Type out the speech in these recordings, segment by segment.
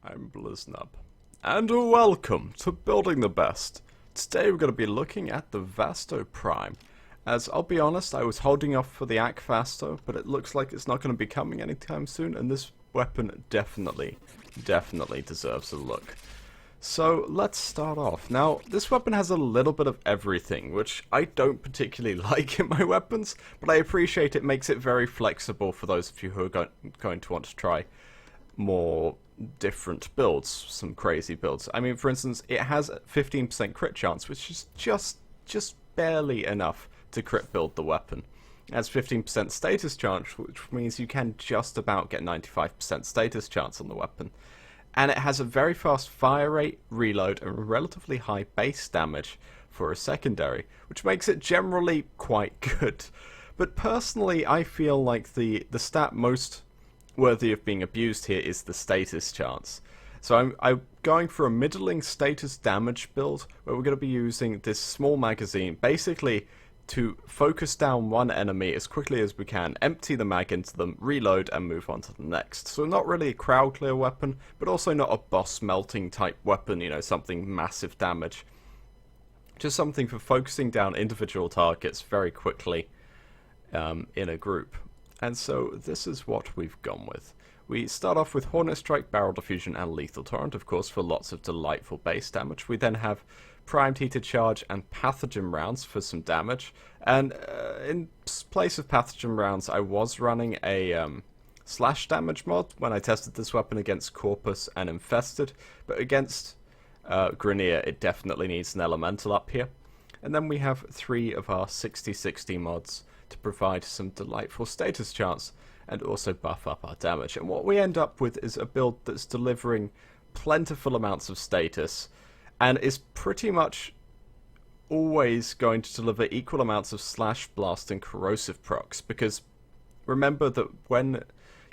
I'm Bliznub, and welcome to Building the Best. Today we're going to be looking at the Vasto Prime. As I'll be honest, I was holding off for the Ak Vasto, but it looks like it's not going to be coming anytime soon, and this weapon definitely deserves a look. So let's start off. Now, this weapon has a little bit of everything, which I don't particularly like in my weapons, but I appreciate it makes it very flexible for those of you who are going to want to try more different builds, some crazy builds. I mean, for instance, it has a 15% crit chance, which is just barely enough to crit build the weapon. It has 15% status chance, which means you can just about get 95% status chance on the weapon. And it has a very fast fire rate, reload, and relatively high base damage for a secondary, which makes it generally quite good. But personally, I feel like the stat most worthy of being abused here is the status chance. So I'm going for a middling status damage build, where we're going to be using this small magazine, basically to focus down one enemy as quickly as we can, empty the mag into them, reload, and move on to the next. So not really a crowd clear weapon, but also not a boss melting type weapon, you know, something massive damage. Just something for focusing down individual targets very quickly in a group. And so this is what we've gone with. We start off with Hornet Strike, Barrel Diffusion, and Lethal Torrent, of course, for lots of delightful base damage. We then have Primed Heated Charge and Pathogen Rounds for some damage. And in place of Pathogen Rounds, I was running a slash damage mod when I tested this weapon against Corpus and Infested. But against Grineer, it definitely needs an Elemental up here. And then we have 3 of our 60/60 mods to provide some delightful status chance and also buff up our damage. And what we end up with is a build that's delivering plentiful amounts of status and is pretty much always going to deliver equal amounts of slash, blast, and corrosive procs, because remember that when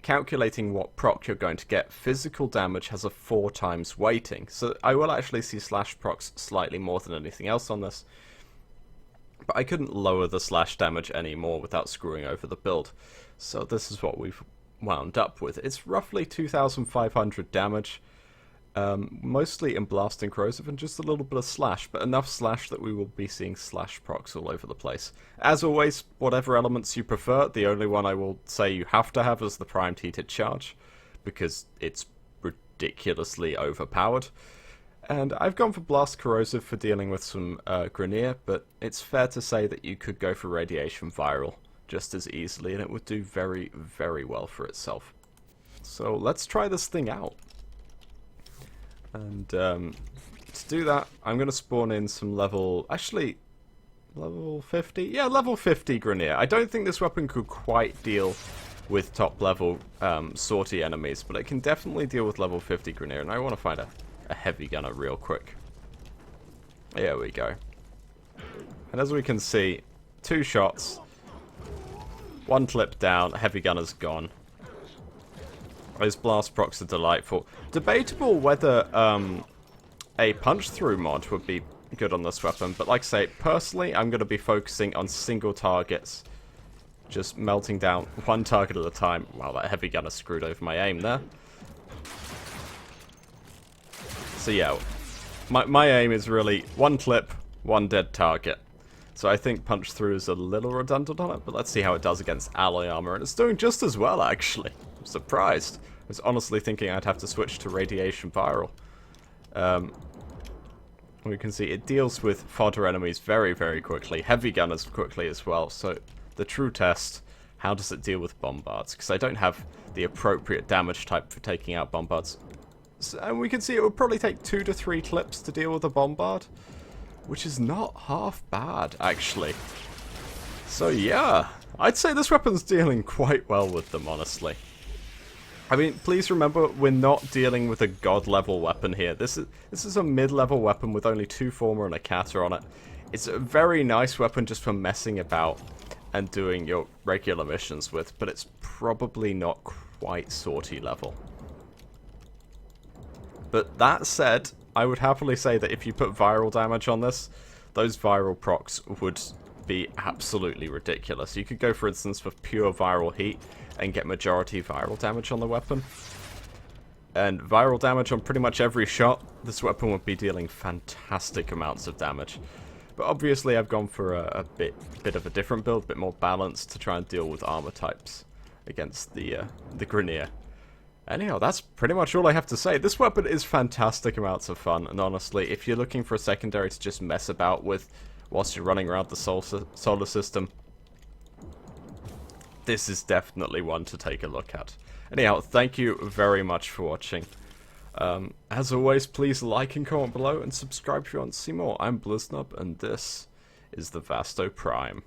calculating what proc you're going to get, physical damage has a 4 times weighting. So I will actually see slash procs slightly more than anything else on this, but I couldn't lower the slash damage anymore without screwing over the build. So this is what we've wound up with. It's roughly 2,500 damage, mostly in blast and corrosive and just a little bit of slash, but enough slash that we will be seeing slash procs all over the place. As always, whatever elements you prefer, the only one I will say you have to have is the Primed Heated Charge, because it's ridiculously overpowered. And I've gone for Blast Corrosive for dealing with some Grineer, but it's fair to say that you could go for Radiation Viral just as easily, and it would do very, very well for itself. So let's try this thing out. And to do that, I'm going to spawn in some level 50? Yeah, level 50 Grineer. I don't think this weapon could quite deal with top level sortie enemies, but it can definitely deal with level 50 Grineer, and I want to find a heavy gunner real quick. There we go. And as we can see, 2 shots, 1 clip down, heavy gunner's gone. Those blast procs are delightful. Debatable whether a punch through mod would be good on this weapon, but like I say, personally I'm going to be focusing on single targets, just melting down 1 target at a time. Wow, that heavy gunner screwed over my aim there. So yeah, my aim is really 1 clip, 1 dead target. So I think punch through is a little redundant on it, but let's see how it does against alloy armor, and it's doing just as well actually. I'm surprised. I was honestly thinking I'd have to switch to Radiation Viral. We can see it deals with fodder enemies very, very quickly, heavy gunners quickly as well, so the true test, how does it deal with bombards? Because I don't have the appropriate damage type for taking out bombards. And we can see it would probably take 2 to 3 clips to deal with a bombard, which is not half bad, actually. So yeah, I'd say this weapon's dealing quite well with them, honestly. I mean, please remember, we're not dealing with a god-level weapon here. This is a mid-level weapon with only 2 Former and a Kata on it. It's a very nice weapon just for messing about and doing your regular missions with, but it's probably not quite sortie level. But that said, I would happily say that if you put viral damage on this, those viral procs would be absolutely ridiculous. You could go, for instance, for pure viral heat and get majority viral damage on the weapon. and viral damage on pretty much every shot, this weapon would be dealing fantastic amounts of damage. But obviously I've gone for a bit of a different build, a bit more balanced to try and deal with armor types against the Grineer. Anyhow, that's pretty much all I have to say. This weapon is fantastic amounts of fun, and honestly, if you're looking for a secondary to just mess about with whilst you're running around the solar system, this is definitely one to take a look at. Anyhow, thank you very much for watching. As always, please like and comment below, and subscribe if you want to see more. I'm Bliznub, and this is the Vasto Prime.